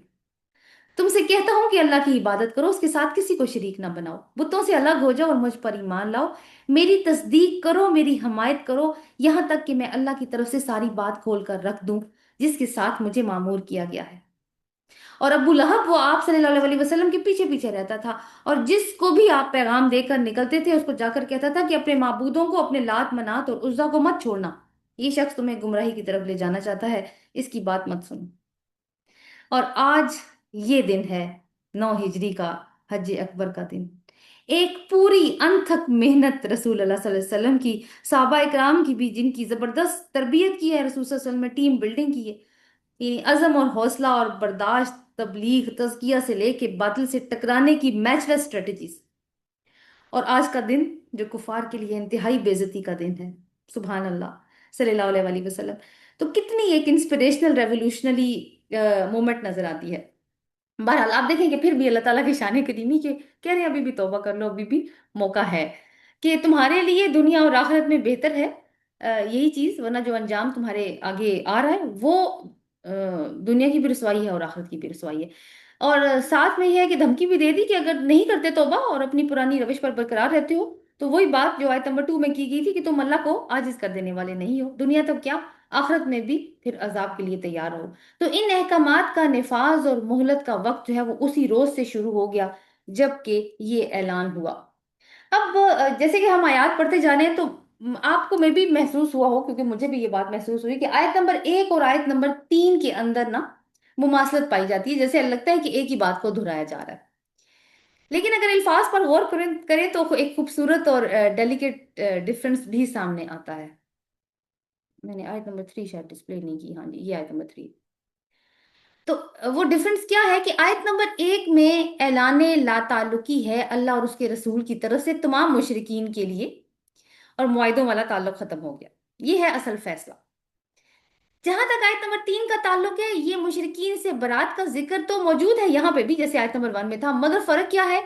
تم سے کہتا ہوں کہ اللہ کی عبادت کرو، اس کے ساتھ کسی کو شریک نہ بناؤ، بتوں سے الگ ہو جاؤ اور مجھ پر ایمان لاؤ، میری تصدیق کرو، میری حمایت کرو، یہاں تک کہ میں اللہ کی طرف سے ساری بات کھول کر رکھ دوں جس کے ساتھ مجھے مامور کیا گیا ہے۔ اور ابو لہب وہ آپ صلی اللہ علیہ وسلم کے پیچھے پیچھے رہتا تھا، اور جس کو بھی آپ پیغام دے کر نکلتے تھے اس کو جا کر کہتا تھا کہ اپنے معبودوں کو، اپنے لات منات اور عزا کو مت چھوڑنا، یہ شخص تمہیں گمراہی کی طرف لے جانا چاہتا ہے، اس کی بات مت سنو۔ اور آج یہ دن ہے 9 ہجری کا، حج اکبر کا دن، ایک پوری انتھک محنت رسول اللہ صلی اللہ علیہ وسلم کی، صحابہ اکرام کی بھی، جن کی زبردست تربیت کی ہے رسول صلی اللہ علیہ وسلم میں، ٹیم بلڈنگ کی ہے، یعنی عزم اور حوصلہ اور برداشت، تبلیغ، تزکیہ سے لے کے باطل سے ٹکرانے کی میچ لیس اسٹریٹجیز، اور آج کا دن جو کفار کے لیے انتہائی بےزتی کا دن ہے، سبحان اللہ صلی اللہ علیہ وآلہ وسلم۔ تو کتنی ایک انسپریشنل ریولوشنری مومنٹ نظر آتی ہے۔ بہرحال آپ دیکھیں کہ پھر بھی اللہ تعالیٰ کی شان کریمی کے کہہ رہے ہیں ابھی بھی توبہ کر لو، ابھی بھی موقع ہے کہ تمہارے لیے دنیا اور آخرت میں بہتر ہے یہی چیز، ورنہ جو انجام تمہارے آگے آ رہا ہے وہ دنیا کی بھی رسوائی ہے اور آخرت کی بھی رسوائی ہے۔ اور ساتھ میں یہ ہے کہ دھمکی بھی دے دی کہ اگر نہیں کرتے توبہ اور اپنی پرانی روش پر برقرار رہتے ہو تو وہی بات جو آیت نمبر 2 میں کی گئی تھی کہ تم اللہ کو عاجز کر دینے والے نہیں ہو، دنیا تب کیا آخرت میں بھی پھر عذاب کے لیے تیار ہو۔ تو ان احکامات کا نفاذ اور مہلت کا وقت جو ہے وہ اسی روز سے شروع ہو گیا جب کہ یہ اعلان ہوا۔ اب جیسے کہ ہم آیات پڑھتے جانے ہیں تو آپ کو میں بھی محسوس ہوا ہو، کیونکہ مجھے بھی یہ بات محسوس ہوئی کہ آیت نمبر 1 اور آیت نمبر 3 کے اندر نا مماثلت پائی جاتی ہے، جیسے لگتا ہے کہ ایک ہی بات کو دہرایا جا رہا ہے، لیکن اگر الفاظ پر غور کریں تو ایک خوبصورت اور ڈیلیکیٹ ڈفرنس بھی سامنے آتا ہے۔ میں نے آیت نمبر 3 شاید ڈسپلے نہیں کی، ہاں جی یہ آیت نمبر 3۔ تو وہ ڈفرنس کیا ہے کہ آیت نمبر 1 میں اعلان لا تعلقی ہے اللہ اور اس کے رسول کی طرف سے تمام مشرکین کے لیے، اور معاہدوں والا تعلق ختم ہو گیا، یہ ہے اصل فیصلہ۔ جہاں تک آیت نمبر 3 کا تعلق ہے، یہ مشرکین سے برات کا ذکر تو موجود ہے یہاں پہ بھی جیسے آیت نمبر 1 میں تھا، مگر فرق کیا ہے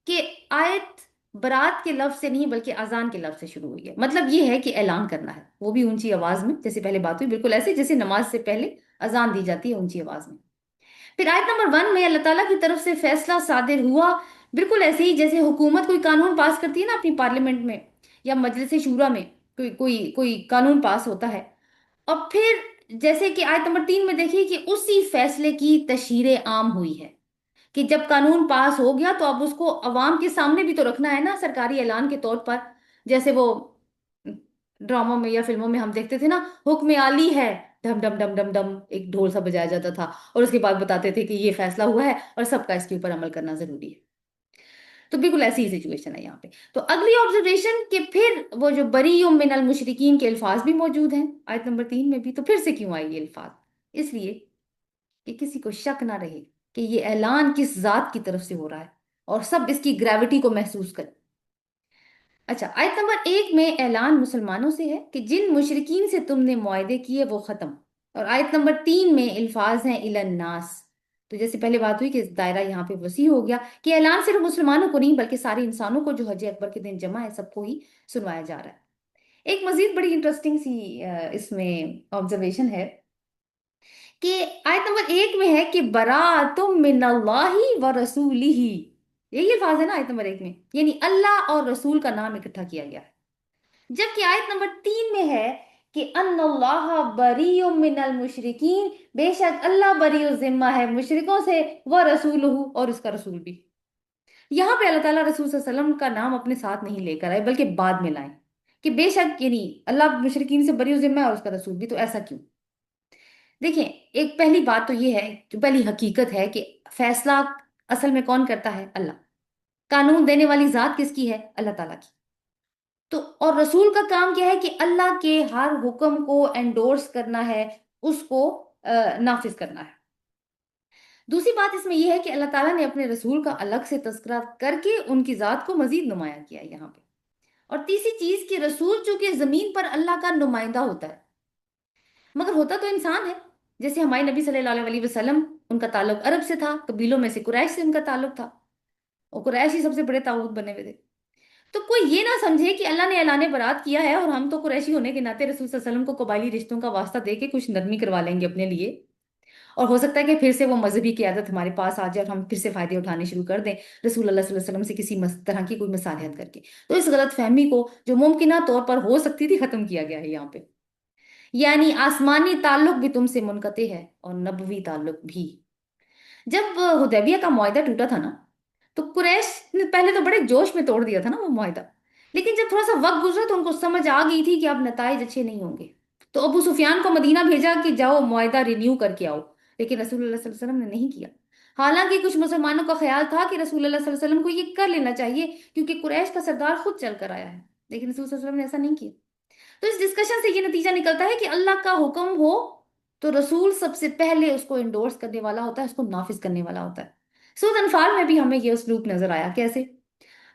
کہ آیت برات کے لفظ سے نہیں بلکہ اذان کے لفظ سے شروع ہوئی ہے، مطلب یہ ہے کہ اعلان کرنا ہے، وہ بھی اونچی آواز میں، جیسے پہلے بات ہوئی بالکل ایسے جیسے نماز سے پہلے اذان دی جاتی ہے اونچی آواز میں۔ پھر آیت نمبر 1 میں اللہ تعالیٰ کی طرف سے فیصلہ صادر ہوا، بالکل ایسے ہی جیسے حکومت کوئی قانون پاس کرتی ہے نا اپنی پارلیمنٹ میں یا مجلس شورا میں، کوئی قانون پاس ہوتا ہے، اور پھر جیسے کہ آیت نمبر 3 میں دیکھیے کہ اسی فیصلے کی تشہیر عام ہوئی ہے کہ جب قانون پاس ہو گیا تو اب اس کو عوام کے سامنے بھی تو رکھنا ہے نا، سرکاری اعلان کے طور پر، جیسے وہ ڈراموں میں یا فلموں میں ہم دیکھتے تھے نا، حکم عالی ہے، ڈھم ڈھم ڈھم ڈھم ڈھم ایک ڈھول سا بجایا جاتا تھا، اور اس کے بعد بتاتے تھے کہ یہ فیصلہ ہوا ہے اور سب کا اس کے اوپر عمل کرنا ضروری ہے۔ تو بالکل ایسی ہی سچویشن ہے یہاں پہ۔ تو اگلی آبزرویشن کہ پھر وہ جو بری من المشرکین کے الفاظ بھی موجود ہیں آیت نمبر 3 میں بھی، تو پھر سے کیوں آئے یہ الفاظ؟ اس لیے کہ کسی کو شک نہ رہے کہ یہ اعلان کس ذات کی طرف سے ہو رہا ہے اور سب اس کی گریوٹی کو محسوس کریں۔ اچھا، آیت نمبر 1 میں اعلان مسلمانوں سے ہے کہ جن مشرکین سے تم نے معاہدے کیے وہ ختم، اور آیت نمبر 3 میں الفاظ ہیں الی الناس، تو جیسے پہلے بات ہوئی کہ دائرہ یہاں پہ وسیع ہو گیا کہ اعلان صرف مسلمانوں کو نہیں بلکہ سارے انسانوں کو جو حج اکبر کے دن جمع ہے سب کو ہی سنوایا جا رہا ہے۔ ایک مزید بڑی انٹرسٹنگ سی اس میں آبزرویشن ہے کہ آیت نمبر 1 میں ہے کہ براءتم من اللہ و رسولہ، یہی الفاظ ہے نا آیت نمبر 1 میں، یعنی اللہ اور رسول کا نام اکٹھا کیا گیا ہے، جبکہ آیت نمبر 3 میں ہے کہ ان اللہ بریء من المشرکین، بے شک اللہ بری ذمہ ہے مشرکوں سے، و رسولہ اور اس کا رسول بھی۔ یہاں پہ اللہ تعالیٰ رسول صلی اللہ علیہ وسلم کا نام اپنے ساتھ نہیں لے کر آئے بلکہ بعد میں لائیں کہ بے شک یعنی اللہ مشرکین سے بری ذمہ ہے اور اس کا رسول بھی، تو ایسا کیوں؟ دیکھیں، ایک پہلی بات تو یہ ہے، جو پہلی حقیقت ہے کہ فیصلہ اصل میں کون کرتا ہے؟ اللہ۔ قانون دینے والی ذات کس کی ہے؟ اللہ تعالیٰ کی۔ تو اور رسول کا کام کیا ہے کہ اللہ کے ہر حکم کو انڈورس کرنا ہے، اس کو نافذ کرنا ہے۔ دوسری بات اس میں یہ ہے کہ اللہ تعالیٰ نے اپنے رسول کا الگ سے تذکرہ کر کے ان کی ذات کو مزید نمایاں کیا ہے یہاں پہ۔ اور تیسری چیز کہ رسول چونکہ زمین پر اللہ کا نمائندہ ہوتا ہے، مگر ہوتا تو انسان ہے، جیسے ہمارے نبی صلی اللہ علیہ وسلم، ان کا تعلق عرب سے تھا، قبیلوں میں سے قریش سے ان کا تعلق تھا، اور قریش ہی سب سے بڑے طاغوت بنے ہوئے تھے۔ تو کوئی یہ نہ سمجھے کہ اللہ نے اعلان برات کیا ہے اور ہم تو قریشی ہونے کے ناطے رسول صلی اللہ علیہ وسلم کو قبائلی رشتوں کا واسطہ دے کے کچھ نرمی کروا لیں گے اپنے لیے، اور ہو سکتا ہے کہ پھر سے وہ مذہبی قیادت ہمارے پاس آ جائے اور ہم پھر سے فائدے اٹھانے شروع کر دیں رسول اللہ صلی اللہ علیہ وسلم سے کسی طرح کی کوئی مصالحت کر کے۔ تو اس غلط فہمی کو جو ممکنہ طور پر ہو سکتی تھی ختم کیا گیا ہے یہاں پہ، یعنی آسمانی تعلق بھی تم سے منقطع ہے اور نبوی تعلق بھی۔ جب حدیبیہ کا معاہدہ ٹوٹا تھا نا، تو قریش نے پہلے تو بڑے جوش میں توڑ دیا تھا نا وہ معاہدہ، لیکن جب تھوڑا سا وقت گزرا تو ان کو سمجھ آ گئی تھی کہ اب نتائج اچھے نہیں ہوں گے، تو ابو سفیان کو مدینہ بھیجا کہ جاؤ معاہدہ رینیو کر کے آؤ، لیکن رسول اللہ صلی اللہ علیہ وسلم نے نہیں کیا۔ حالانکہ کچھ مسلمانوں کا خیال تھا کہ رسول اللہ صلی اللہ علیہ وسلم کو یہ کر لینا چاہیے کیونکہ قریش کا سردار خود چل کر آیا ہے، لیکن رسول صلی اللہ علیہ وسلم نے ایسا نہیں کیا۔ تو اس ڈسکشن سے یہ نتیجہ نکلتا ہے کہ اللہ کا حکم ہو تو رسول سب سے پہلے اس کو انڈورس کرنے والا ہوتا ہے، اس کو نافذ کرنے والا ہوتا ہے۔ سورۃ انفال میں بھی ہمیں یہ اسلوب نظر آیا۔ کیسے؟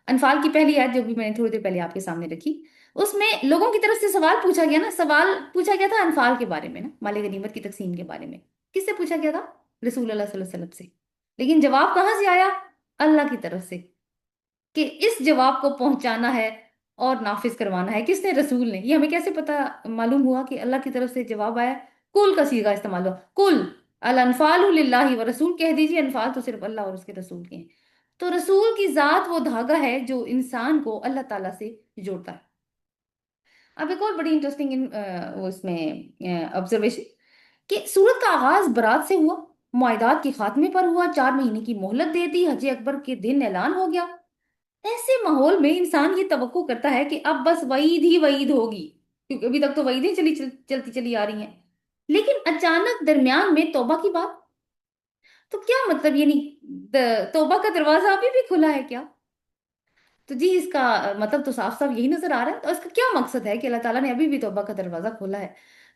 انفال کی پہلی آیت جو بھی میں نے تھوڑی دیر پہلے آپ کے سامنے رکھی، اس میں لوگوں کی طرف سے سوال پوچھا گیا نا، سوال پوچھا گیا تھا انفال کے بارے میں نا، مال غنیمت کی تقسیم کے بارے میں۔ کس سے پوچھا گیا تھا؟ رسول اللہ صلی اللہ علیہ وسلم سے۔ لیکن جواب کہاں سے آیا؟ اللہ کی طرف سے، کہ اس جواب کو پہنچانا ہے اور نافذ کروانا ہے کس نے؟ رسول نے۔ یہ ہمیں کیسے پتا معلوم ہوا کہ اللہ کی طرف سے جواب آیا؟ کل کا صیغہ استعمال ہوا، کل الانفال للہ و رسول، کہہ دیجیے انفال تو صرف اللہ اور اس کے رسول کے ہیں۔ تو رسول کی ذات وہ دھاگا ہے جو انسان کو اللہ تعالیٰ سے جوڑتا ہے۔ اب ایک اور بڑی انٹرسٹنگ اس میں آبزرویشن، کہ سورت کا آغاز برات سے ہوا، معاہدات کے خاتمے پر ہوا، 4 مہینے کی مہلت دے دی، حج اکبر کے دن اعلان ہو گیا۔ ایسے ماحول میں انسان یہ توقع کرتا ہے کہ اب بس وعید ہی وعید ہوگی، کیونکہ ابھی تک تو وعیدیں چلتی چلی آ رہی ہیں، لیکن اچانک درمیان میں توبہ کی بات۔ تو کیا مطلب؟ یعنی توبہ کا دروازہ ابھی بھی کھلا ہے کیا؟ تو جی اس کا مطلب تو صاف صاف یہی نظر آ رہا ہے۔ تو اس کا کیا مقصد ہے کہ اللہ تعالیٰ نے ابھی بھی توبہ کا دروازہ کھولا ہے؟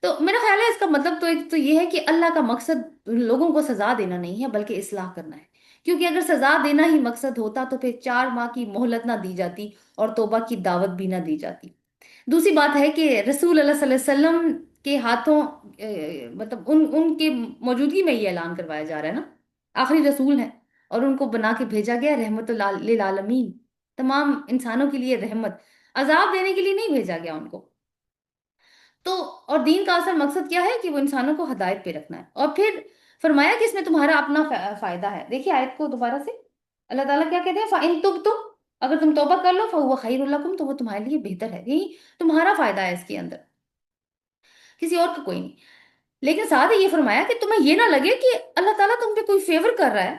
تو میرا خیال ہے اس کا مطلب تو ایک تو یہ ہے کہ اللہ کا مقصد لوگوں کو سزا دینا نہیں ہے بلکہ اصلاح کرنا ہے، کیونکہ اگر سزا دینا ہی مقصد ہوتا تو پھر 4 ماہ کی مہلت نہ دی جاتی اور توبہ کی دعوت بھی نہ دی جاتی۔ دوسری بات ہے کہ رسول اللہ صلی اللہ علیہ وسلم کے ہاتھوں مطلب ان کے موجودگی میں یہ اعلان کروایا جا رہا ہے نا، آخری رسول ہیں اور ان کو بنا کے بھیجا گیا رحمت للعالمین، تمام انسانوں کے لیے رحمت، عذاب دینے کے لیے نہیں بھیجا گیا ان کو۔ تو اور دین کا اصل مقصد کیا ہے کہ وہ انسانوں کو ہدایت پہ رکھنا ہے، اور پھر فرمایا کہ اس میں تمہارا اپنا فائدہ ہے۔ دیکھیے آیت کو دوبارہ سے، اللہ تعالیٰ کیا کہتے ہیں؟ فَإِن تُبْتُمْ، اگر تم توبہ کر لو فَهُوَ خَيْرٌ لَكُمْ، تو وہ تمہارے لیے بہتر ہے، یہی تمہارا فائدہ ہے اس کے اندر، کسی اور کا کوئی نہیں۔ لیکن ساتھ ہی یہ فرمایا کہ تمہیں یہ نہ لگے کہ اللہ تعالیٰ تم پہ کوئی فیور کر رہا ہے،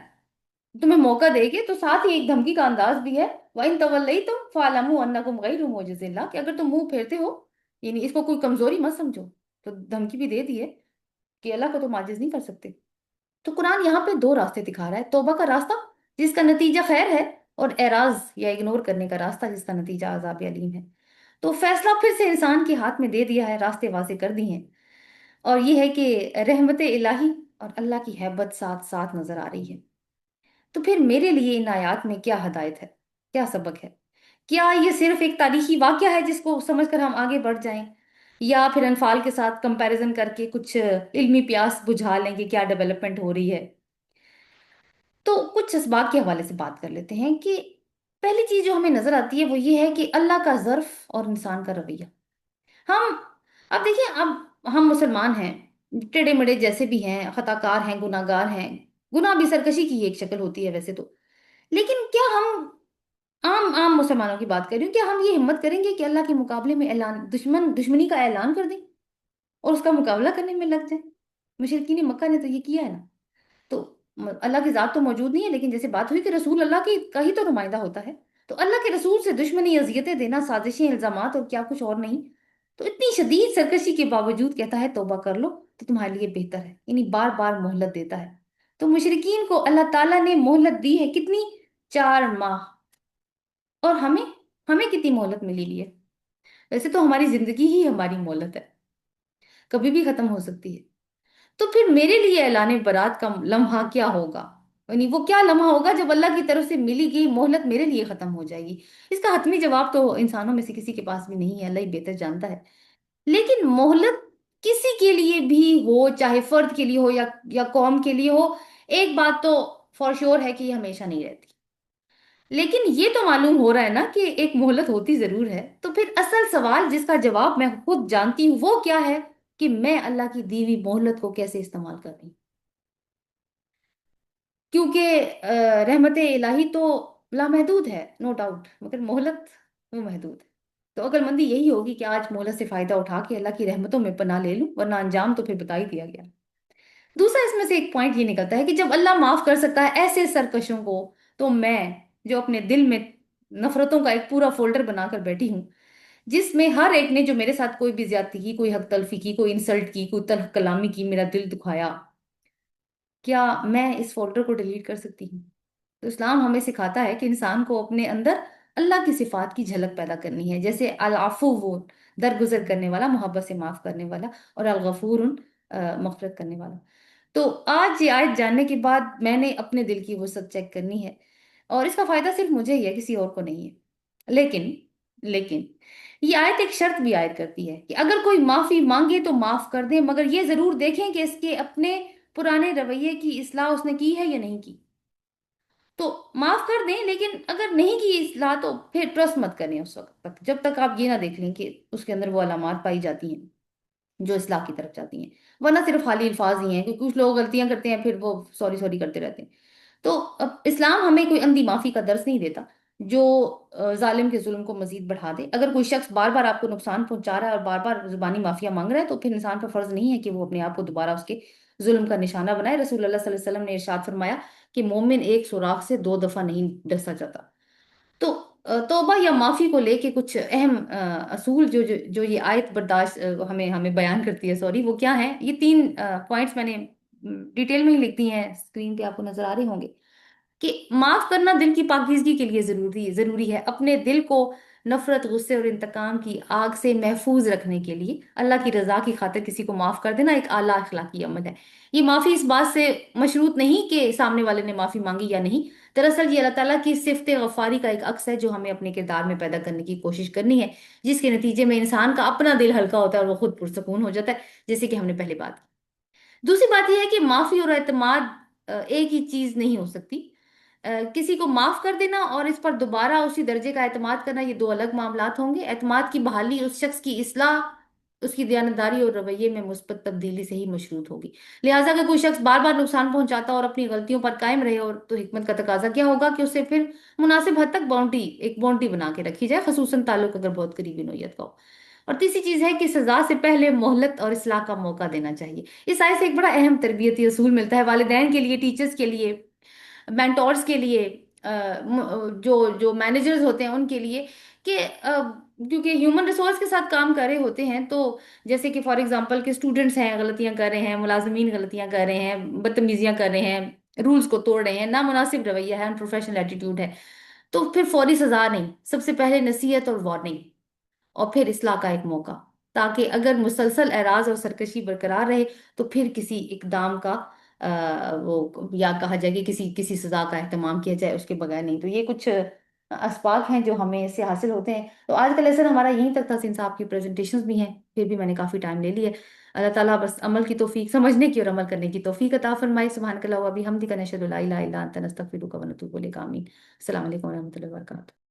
تمہیں موقع دے گے، تو ساتھ ہی ایک دھمکی کا انداز بھی ہے، وَإِن تَوَلَّيْتُمْ فَاعْلَمُوا أَنَّكُمْ غَيْرُ مُعْجِزِ اللَّهِ، کہ اگر تم منہ پھیرتے ہو، یعنی اس کو کوئی کمزوری مت سمجھو، تو دھمکی بھی دے دی ہے کہ اللہ کو تم عاجز نہیں کر سکتے۔ تو قرآن یہاں پہ 2 راستے دکھا رہا ہے، توبہ کا راستہ جس کا نتیجہ خیر ہے، اور اعراض یا اگنور کرنے کا راستہ جس کا نتیجہ عذاب علیم ہے۔ تو فیصلہ پھر سے انسان کے ہاتھ میں دے دیا ہے، راستے واضح کر دی ہیں، اور یہ ہے کہ رحمت الہی اور اللہ کی ہیبت ساتھ ساتھ نظر آ رہی ہے۔ تو پھر میرے لیے ان آیات میں کیا ہدایت ہے، کیا سبق ہے؟ کیا یہ صرف ایک تاریخی واقعہ ہے جس کو سمجھ کر ہم آگے بڑھ جائیں، یا پھر انفال کے ساتھ کمپیریزن کر کے کچھ علمی پیاس بجھا لیں کہ کیا ڈیولپمنٹ ہو رہی ہے؟ تو کچھ اسباق کے حوالے سے بات کر لیتے ہیں کہ پہلی چیز جو ہمیں نظر آتی ہے وہ یہ ہے کہ اللہ کا ظرف اور انسان کا رویہ۔ ہم اب دیکھیں، اب ہم مسلمان ہیں، ٹیڑے مڑے جیسے بھی ہیں، خطا کار ہیں، گناہ گار ہیں، گناہ بھی سرکشی کی ایک شکل ہوتی ہے ویسے تو، لیکن کیا ہم عام مسلمانوں کی بات کر رہی ہوں، کیا ہم یہ ہمت کریں گے کہ اللہ کے مقابلے میں دشمنی کا اعلان کر دیں اور اس کا مقابلہ کرنے میں لگ جائیں؟ مشرکین مکہ نے تو یہ کیا ہے نا۔ تو اللہ کی ذات تو موجود نہیں ہے، لیکن جیسے بات ہوئی کہ رسول اللہ کی کا ہی تو نمائندہ ہوتا ہے، تو اللہ کے رسول سے دشمنی، اذیتیں دینا، سازشیں، الزامات اور کیا کچھ اور نہیں، تو اتنی شدید سرکشی کے باوجود کہتا ہے توبہ کر لو تو تمہارے لیے بہتر ہے، یعنی بار بار مہلت دیتا ہے۔ تو مشرکین کو اللہ تعالیٰ نے مہلت دی ہے کتنی؟ 4 ماہ۔ اور ہمیں ہمیں کتنی مہلت ملی ہوئی ہے؟ ویسے تو ہماری زندگی ہی ہماری مہلت ہے، کبھی بھی ختم ہو سکتی ہے۔ تو پھر میرے لیے اعلان برات کا لمحہ کیا ہوگا؟ یعنی وہ کیا لمحہ ہوگا جب اللہ کی طرف سے ملی گئی مہلت میرے لیے ختم ہو جائے گی؟ اس کا حتمی جواب تو انسانوں میں سے کسی کے پاس بھی نہیں ہے، اللہ ہی بہتر جانتا ہے۔ لیکن مہلت کسی کے لیے بھی ہو، چاہے فرد کے لیے ہو یا قوم کے لیے ہو، ایک بات تو فور شور ہے کہ یہ ہمیشہ نہیں رہتی۔ لیکن یہ تو معلوم ہو رہا ہے نا کہ ایک مہلت ہوتی ضرور ہے، تو پھر اصل سوال جس کا جواب میں خود جانتی ہوں وہ کیا ہے، کہ میں اللہ کی دی ہوئی مہلت کو کیسے استعمال کر رہی ہوں۔ کیونکہ رحمت الہی تو لامحدود ہے، نو ڈاؤٹ، مگر مہلت وہ محدود ہے۔ تو عقل مندی یہی ہوگی کہ آج مہلت سے فائدہ اٹھا کے اللہ کی رحمتوں میں پناہ لے لوں، ورنہ انجام تو پھر بتا ہی دیا گیا۔ دوسرا اس میں سے ایک پوائنٹ یہ نکلتا ہے کہ جب اللہ معاف کر سکتا ہے ایسے سرکشوں کو، تو میں جو اپنے دل میں نفرتوں کا ایک پورا فولڈر بنا کر بیٹھی ہوں، جس میں ہر ایک نے جو میرے ساتھ کوئی بھی زیادتی کی، کوئی حق تلفی کی، کوئی انسلٹ کی، کوئی تلخ کلامی کی، میرا دل دکھایا، کیا میں اس فولڈر کو ڈیلیٹ کر سکتی ہوں؟ تو اسلام ہمیں سکھاتا ہے کہ انسان کو اپنے اندر اللہ کی صفات کی جھلک پیدا کرنی ہے، جیسے العفو، وہ درگزر کرنے والا، محبت سے معاف کرنے والا، اور الغفور، مغفرت کرنے والا۔ تو آج یہ آیت جاننے کے بعد میں نے اپنے دل کی وسعت چیک کرنی ہے، اور اس کا فائدہ صرف مجھے ہی ہے، کسی اور کو نہیں ہے۔ لیکن یہ آیت ایک شرط بھی عائد کرتی ہے کہ اگر کوئی معافی مانگے تو معاف کر دیں، مگر یہ ضرور دیکھیں کہ اس کے اپنے پرانے رویے کی اصلاح اس نے کی ہے یا نہیں کی۔ تو معاف کر دیں، لیکن اگر نہیں کی اصلاح تو پھر ٹرسٹ مت کریں اس وقت تک، جب تک آپ یہ نہ دیکھ لیں کہ اس کے اندر وہ علامات پائی جاتی ہیں جو اصلاح کی طرف جاتی ہیں، ورنہ صرف خالی الفاظ ہی ہیں، کیونکہ کچھ لوگ غلطیاں کرتے ہیں پھر وہ سوری سوری کرتے رہتے ہیں۔ تو اب اسلام ہمیں کوئی اندھی معافی کا درس نہیں دیتا جو ظالم کے ظلم کو مزید بڑھا دے۔ اگر کوئی شخص بار بار آپ کو نقصان پہنچا رہا ہے اور بار بار زبانی معافیا مانگ رہا ہے، تو پھر انسان پر فرض نہیں ہے کہ وہ اپنے آپ کو دوبارہ اس کے ظلم کا نشانہ بنائے۔ رسول اللہ صلی اللہ علیہ وسلم نے ارشاد فرمایا کہ مومن ایک سوراخ سے دو دفعہ نہیں ڈسا جاتا۔ تو توبہ یا معافی کو لے کے کچھ اہم اصول جو یہ آیت برداشت ہمیں ہمیں بیان کرتی ہے، سوری، وہ کیا ہیں؟ یہ تین پوائنٹس میں نے ڈیٹیل میں ہی لکھ دی ہیں، اسکرین پہ آپ کو نظر آ رہے ہوں گے، کہ معاف کرنا دل کی پاکیزگی کے لیے ضروری ہے، اپنے دل کو نفرت، غصے اور انتقام کی آگ سے محفوظ رکھنے کے لیے اللہ کی رضا کی خاطر کسی کو معاف کر دینا ایک اعلیٰ اخلاقی عمل ہے۔ یہ معافی اس بات سے مشروط نہیں کہ سامنے والے نے معافی مانگی یا نہیں، دراصل یہ اللہ تعالیٰ کی صفت غفاری کا ایک عکس ہے جو ہمیں اپنے کردار میں پیدا کرنے کی کوشش کرنی ہے، جس کے نتیجے میں انسان کا اپنا دل ہلکا ہوتا ہے اور وہ خود پرسکون ہو جاتا ہے، جیسے کہ ہم نے پہلے بات کی۔ دوسری بات یہ ہے کہ معافی اور اعتماد ایک ہی چیز نہیں ہو سکتی۔ کسی کو معاف کر دینا اور اس پر دوبارہ اسی درجے کا اعتماد کرنا، یہ دو الگ معاملات ہوں گے۔ اعتماد کی بحالی اس شخص کی اصلاح، اس کی دیانتداری اور رویے میں مثبت تبدیلی سے ہی مشروط ہوگی۔ لہٰذا اگر کوئی شخص بار بار نقصان پہنچاتا اور اپنی غلطیوں پر قائم رہے، اور تو حکمت کا تقاضا کیا ہوگا کہ اسے پھر مناسب حد تک ایک باؤنڈری بنا کے رکھی جائے، خصوصاً تعلق اگر بہت قریبی نوعیت کا ہو۔ اور تیسری چیز ہے کہ سزا سے پہلے مہلت اور اصلاح کا موقع دینا چاہیے۔ اس آیت سے ایک بڑا اہم تربیتی اصول ملتا ہے والدین کے لیے، ٹیچرز کے لیے، مینٹورز کے لیے، جو جو مینیجرز ہوتے ہیں ان کے لیے، کہ کیونکہ ہیومن ریسورس کے ساتھ کام کر رہے ہوتے ہیں، تو جیسے کہ فار ایگزامپل کہ اسٹوڈنٹس ہیں، غلطیاں کر رہے ہیں، ملازمین غلطیاں کر رہے ہیں، بدتمیزیاں کر رہے ہیں، رولز کو توڑ رہے ہیں، نامناسب رویہ ہے، انپروفیشنل ایٹیٹیوڈ ہے، تو پھر فوری سزا نہیں، سب سے پہلے نصیحت اور وارننگ، اور پھر اصلاح کا ایک موقع، تاکہ اگر مسلسل اعراض اور سرکشی برقرار رہے تو پھر کسی اقدام کا وہ یا کہا جائے کہ کسی سزا کا اہتمام کیا جائے اس کے بغیر نہیں۔ تو یہ کچھ اسباق ہیں جو ہمیں اس سے حاصل ہوتے ہیں۔ تو آج کا لیسن ہمارا یہیں تک تھا، سنس آپ کی پریزنٹیشنز بھی ہیں، پھر بھی میں نے کافی ٹائم لے لیا ہے۔ اللہ تعالیٰ بس عمل کی توفیق، سمجھنے کی اور عمل کرنے کی توفیق عطا فرمائے۔ سبحانک اللہم و بحمدک، نشہد ان لا الہ الا انت، نستغفرک و نتوب الیک۔ آمین۔ السلام علیکم و رحمۃ اللہ وبرکاتہ۔